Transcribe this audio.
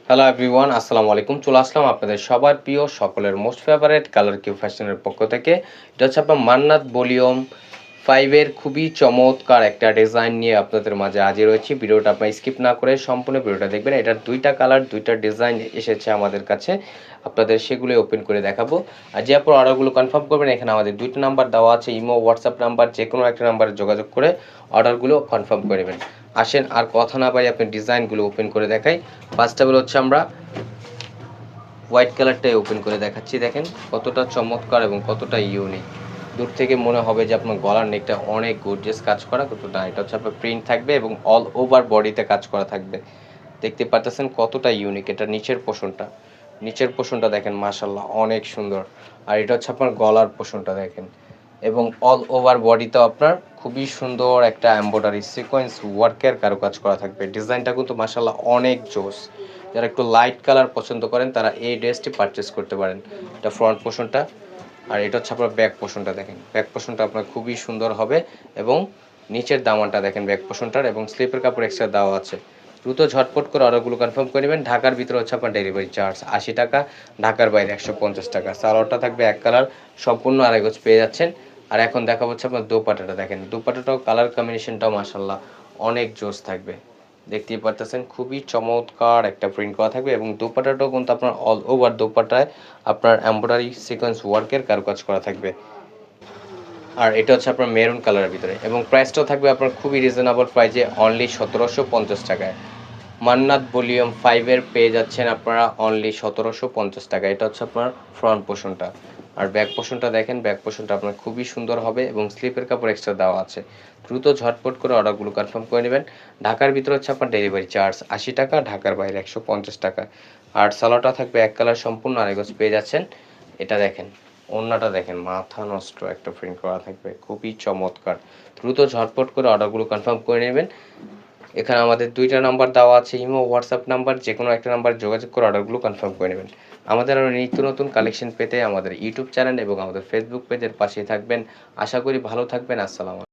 Hello everyone, আসসালামু আলাইকুম। চলে আসলাম আপনাদের সবার প্রিয় সকলের মোস্ট ফেভারিট কালার কিউ ফ্যাশনের পক্ষ থেকে। এটা হচ্ছে আপনার মান্নাত ভলিউম 5 এর খুবই চমৎকার একটা ডিজাইন নিয়ে আপনাদের মাঝে হাজির হয়েছি। ভিডিওটা আপনার স্কিপ না করে সম্পূর্ণ ভিডিওটা দেখবেন। এটার 2টা কালার 2টা ডিজাইন এসেছে আমাদের কাছে, আপনাদের সেগুলো ওপেন করে দেখাবো। আর যে আপনার অর্ডারগুলো কনফার্ম করবেন, এখানে আমাদের 2টা নাম্বার দেওয়া আছে, ইমো হোয়াটসঅ্যাপ নাম্বার, যে কোনো একটা নাম্বারে যোগাযোগ করে অর্ডারগুলো কনফার্ম করে নেবেন। আসেন আর কথা না বাড়িয়ে আপনি ডিজাইনগুলো ওপেন করে দেখাই। ফার্স্ট অফ অল হচ্ছে আমরা হোয়াইট কালারটাই ওপেন করে দেখাচ্ছি। দেখেন কতটা চমৎকার এবং কতটা ইউনিক। দূর থেকে মনে হবে যে আপনার গলার নেকটা অনেক গর্জিয়াস কাজ করা, কিন্তু না, এটা হচ্ছে আপনার প্রিন্ট থাকবে এবং অল ওভার বডিতে কাজ করা থাকবে। দেখতে পাচ্ছেন কতটা ইউনিক। এটা নিচের পোর্শনটা দেখেন, মাশাআল্লাহ অনেক সুন্দর। আর এটা হচ্ছে আপনার গলার পোর্শনটা দেখেন, এবং অল ওভার বডিতে আপনার খুবই সুন্দর একটা এমব্রয়ডারি সিকোয়েন্স ওয়ার্কের কারুকাজ করা থাকবে। ডিজাইনটা কিন্তু মাশাআল্লাহ অনেক জোস। যারা একটু লাইট কালার পছন্দ করেন তারা এই ড্রেসটি পারচেস করতে পারেন। এটা ফ্রন্ট পোর্শনটা, আর এটা হচ্ছে আপনার ব্যাক পোর্শনটা। দেখেন ব্যাক পোর্শনটা আপনার খুবই সুন্দর হবে, এবং নিচের দামানটা দেখেন ব্যাক পোর্শনটার, এবং স্লিপের কাপড় এক্সট্রা দেওয়া আছে। দ্রুত ঝটপট করে অর্ডারগুলো কনফার্ম করে নেবেন। ঢাকার ভিতরে হচ্ছে আপনার ডেলিভারি চার্জ 80 টাকা, ঢাকার বাইরে 150 টাকা। সালোয়ারটা থাকবে এক কালার, সম্পূর্ণ আড়াই গজ পেয়ে যাচ্ছেন। আর এখন দেখা হচ্ছে আপনার দোপাট্টাটা। দেখেন দোপাট্টাটাও কালার কম্বিনেশনটাও মাশাআল্লাহ অনেক জোস থাকবে। দেখতেই পারতেছেন খুবই চমৎকার একটা প্রিন্ট করা থাকবে, এবং দোপাট্টাটাও কিন্তু আপনার অল ওভার দোপাট্টায় আপনার এমব্রয়ডারি সিকোয়েন্স ওয়ার্কের কারুকাজ করা থাকবে। আর এটা হচ্ছে আপনার মেরুন কালারের ভিতরে, এবং প্রাইসটাও থাকবে আপনার খুবই রিজনেবল প্রাইসে, অনলি 1750 টাকায়। মান্নাত ভলিউম 5 এর পেয়ে যাচ্ছেন আপনারা অনলি 1750 টাকা। এটা হচ্ছে আপনার ফ্রন্ট পোর্শনটা। আর ব্যাক পোর্শনটা দেখেন, ব্যাক পোর্শনটা আপনার খুবই সুন্দর হবে, এবং স্লিপের কাপড় এক্সট্রা দেওয়া আছে। দ্রুত ঝটপট করে অর্ডারগুলো কনফার্ম করে নেবেন। ঢাকার ভিতরে হচ্ছে আপনার ডেলিভারি চার্জ 80 টাকা, ঢাকার বাইরে 150 টাকা। আর সালোয়ারটা থাকবে এক কালার, সম্পূর্ণ আড়াই গজ পেয়ে যাচ্ছেন। এটা দেখেন, ওড়নাটা দেখেন, মাথা নষ্ট একটা প্রিন্ট করা থাকবে, খুবই চমৎকার। দ্রুত ঝটপট করে অর্ডারগুলো কনফার্ম করে নেবেন। এখানে আমাদের 2টা নাম্বার দেওয়া আছে, ইমো হোয়াটসঅ্যাপ নাম্বার, যে কোনো একটা নাম্বারে যোগাযোগ করে অর্ডারগুলো কনফার্ম করে নেবেন। আমাদের আরও নিত্য নতুন কালেকশন পেতে আমাদের ইউটিউব চ্যানেল এবং আমাদের ফেসবুক পেজের পাশেই থাকবেন। আশা করি ভালো থাকবেন। আসসালামু আলাইকুম।